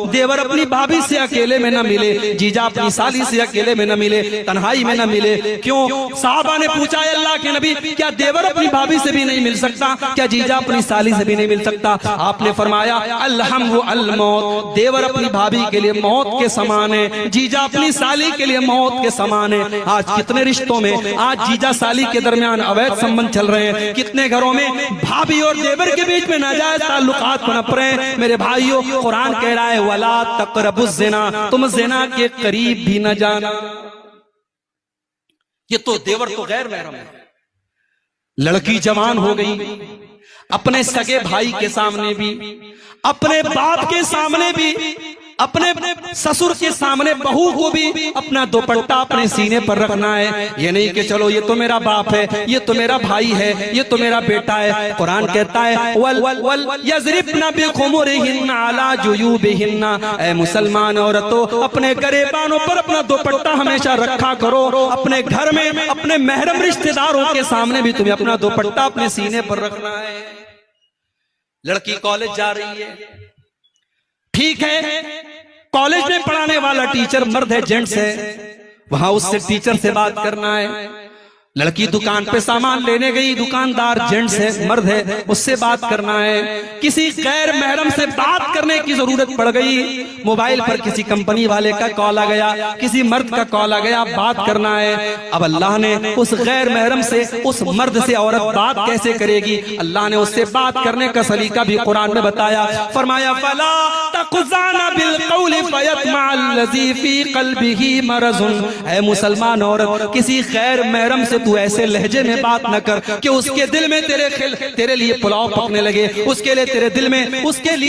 देवर अपनी भाभी से अकेले में न मिले, जीजा अपनी साली से अकेले में न मिले, तन्हाई में न मिले। क्यों? साहबा ने पूछा, अल्लाह के नबी, क्या देवर अपनी भाभी से भी नहीं मिल सकता? क्या जीजा अपनी साली से भी नहीं मिल सकता? आपने फरमाया, अल्हम्दु अल मौत, देवर अपनी भाभी के लिए मौत के समान है, जीजा अपनी साली के लिए मौत के समान है। आज कितने रिश्तों में आज जीजा साली के दरमियान अवैध संबंध चल रहे हैं, कितने घरों में भाभी और देवर के बीच में नाजायज ताल्लुकात पनप रहे हैं। मेरे भाइयों, कुरान कह रहा है, वला तक़रबुज़ ज़िना, तुम ज़िना के करीब भी न जाना। ये तो देवर तो गैर महरम है। लड़की जवान हो गई, अपने सगे भाई के सामने भी, अपने बाप के सामने भी, अपने ससुर के सामने बहू को भी अपना दुपट्टा अपने सीने पर रखना है। ये नहीं कि चलो ये तो मेरा बाप है, ये तो मेरा भाई है, ये तो मेरा बेटा है। कुरान कहता है, वल वल यज़रिबना बिखुमुरिहिन्ना अला जुयूबिहिन्ना, ऐ मुसलमान औरतों, अपने गरेबानों पर अपना दुपट्टा हमेशा रखा करो। अपने घर में अपने महरम रिश्तेदारों के सामने भी तुम्हें अपना दुपट्टा अपने सीने पर रखना है। लड़की कॉलेज जा रही है, ठीक है, कॉलेज में पढ़ाने वाला टीचर मर्द है, जेंट्स है, वहां उससे टीचर से बात करना है। लड़की दुकान पे सामान लेने गई, दुकानदार जेंट्स है, मर्द है, उससे बात करना है। किसी गैर महरम से बात करने की जरूरत पड़ गई, मोबाइल पर किसी कंपनी वाले का कॉल आ गया, किसी मर्द का कॉल आ गया, बात करना है। अब अल्लाह ने उस गैर महरम से, उस मर्द से औरत बात कैसे करेगी, अल्लाह ने उससे बात करने का सलीका भी कुरान में बताया। फरमाया, फला तक़ज़ाना बिल क़ौलि फ़यत्मअल्लज़ी फ़ी क़ल्बिही मरज़ुन, ऐ मुसलमान औरत, किसी गैर महरम से तू ऐसे लहजे में बात न कर कि उसके दिल में तेरे लिए पुलाव पकने लगे, उसके लिए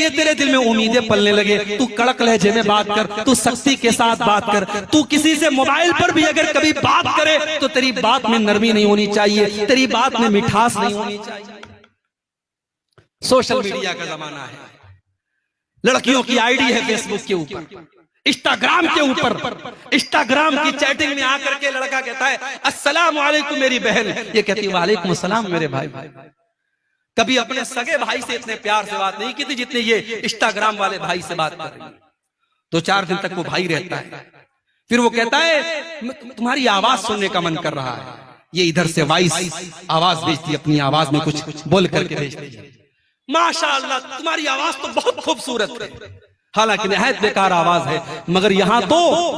तेरे दिल में उम्मीदें पलने लगे। तू कड़क लहजे में बात कर, तू सख्ती के साथ बात कर। तू किसी से मोबाइल पर भी अगर कभी बात करे तो तेरी बात में नरमी नहीं होनी चाहिए, तेरी बात में मिठास नहीं होनी चाहिए। सोशल मीडिया का जमाना है, लड़कियों की आईडी है फेसबुक के ऊपर, इंस्टाग्राम के ऊपर, इंस्टाग्राम की चैटिंग में आकर के लड़का कहता है, अस्सलाम वालेकुम मेरी बहन, ये कहती है वालेकुम अस्सलाम मेरे भाई। कभी अपने सगे भाई से इतने प्यार से बात नहीं की थी जितने ये इंस्टाग्राम वाले भाई से बात कर रही है। 2-4 दिन तक वो भाई रहता है, फिर वो कहता है तुम्हारी आवाज सुनने का मन कर रहा है। ये इधर से वॉइस आवाज भेजती है, अपनी आवाज में कुछ बोल करके भेजती है। माशाअल्लाह तुम्हारी आवाज तो बहुत खूबसूरत है, हालांकि निहायत बेकार आवाज है, मगर यहाँ तो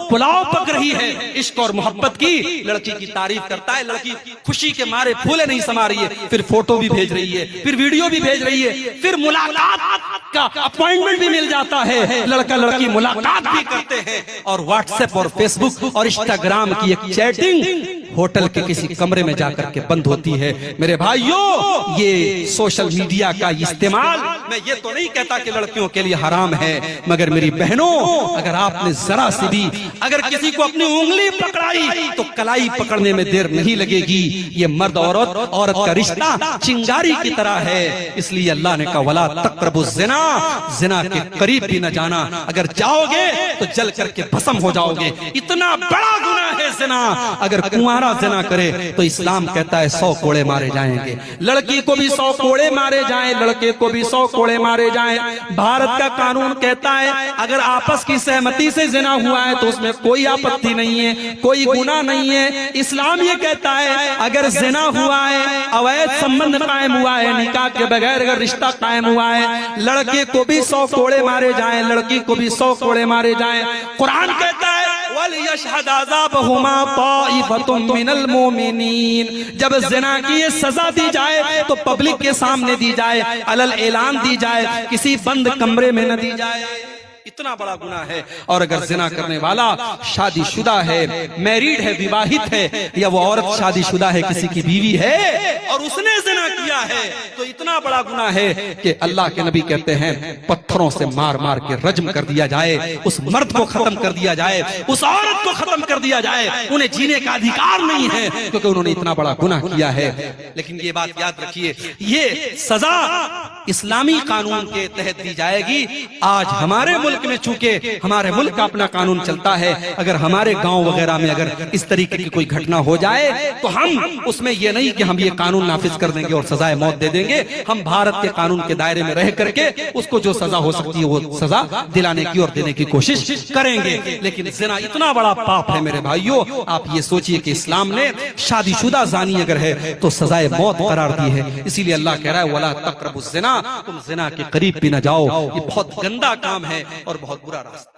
पुलाव पक रही है। इश्क और मोहब्बत की लड़की की तारीफ करता है, लड़की खुशी के मारे फूले नहीं समा रही है, फिर फोटो भी भेज रही है, फिर वीडियो भी भेज रही है, फिर मुलाकात का अपॉइंटमेंट भी मिल जाता है, लड़का लड़की मुलाकात भी करते हैं। और व्हाट्सएप और फेसबुक और इंस्टाग्राम की एक चैटिंग होटल के किसी कमरे में जाकर के बंद होती है। मेरे भाइयों, ये सोशल मीडिया का इस्तेमाल, मैं ये तो नहीं कहता कि लड़कियों के लिए हराम है, मगर मेरी बहनों, अगर आपने जरा सी भी अगर किसी को अपनी उंगली पकड़ाई तो कलाई पकड़ने में देर नहीं लगेगी। ये मर्द औरत का रिश्ता चिंगारी की तरह है, इसलिए अल्लाह ने कहा, वला तक़रबुज़ ज़िना, ज़िना के करीब भी न जाना, अगर जाओगे तो जल करके भस्म हो जाओगे। इतना बड़ा गुनाह है ज़िना, अगर कुंवारा ज़िना करे तो इस्लाम कहता है 100 कोड़े मारे जाएंगे। लड़की को भी 100 कोड़े मारे जाएं, लड़के को भी 100 कोड़े मारे जाएं। भारत का कानून कहता है अगर आपस की सहमति से ज़िना हुआ है तो उसमें कोई आपत्ति नहीं है, कोई गुनाह नहीं है। इस्लाम ये कहता है अगर ज़िना हुआ है, अवैध संबंध कायम हुआ है, निकाह के बगैर अगर रिश्ता कायम हुआ है, लड़के को भी 100 कोड़े मारे जाएं, लड़की को भी 100 कोड़े मारे जाएं। कुरान कहता है वलियशहद अज़ाबहुमा ताइफतुम मिनल मोमिनीन, जब ज़िना की ये सजा दी जाए तो पब्लिक के सामने दी जाए, अलल ऐलान दी जाए, किसी बंद कमरे में न दी जाए। इतना बड़ा गुनाह है। और अगर ज़िना करने वाला शादीशुदा है, मैरिड है, विवाहित है, या वो औरत शादीशुदा है, किसी की बीवी है और उसने ज़िना किया है, तो इतना बड़ा गुनाह है कि अल्लाह के नबी कहते हैं पत्थरों से मार मार के रज्म कर दिया जाए, उस मर्द को खत्म कर दिया जाए, उस औरत को खत्म कर दिया जाए। उन्हें जीने का अधिकार नहीं है क्योंकि उन्होंने इतना बड़ा गुनाह किया है। लेकिन ये बात याद रखिए, ये सजा इस्लामी कानून के तहत दी जाएगी। आज हमारे मुल्क मुल्क में चूंकि हमारे मुल्क का अपना कानून चलता है, अगर हमारे गांव वगैरह में अगर इस तरीके की कोई घटना हो जाए तो हम उसमें ये नहीं कि हम ये कानून नाफिज कर देंगे और सजाए मौत दे देंगे। हम भारत के कानून के दायरे में रह करके उसको जो सजा हो सकती है वो सजा दिलाने की और देने की कोशिश करेंगे। लेकिन ज़िना इतना बड़ा पाप है मेरे भाइयों, आप ये सोचिए कि इस्लाम ने शादीशुदा जानी अगर है तो सजाए मौत करार दी है। इसीलिए अल्लाह कह रहा है वला तक़रबुज़्ज़िना, तुम ज़िना के करीब भी न जाओ। ये बहुत गंदा काम है और बहुत बुरा रास्ता।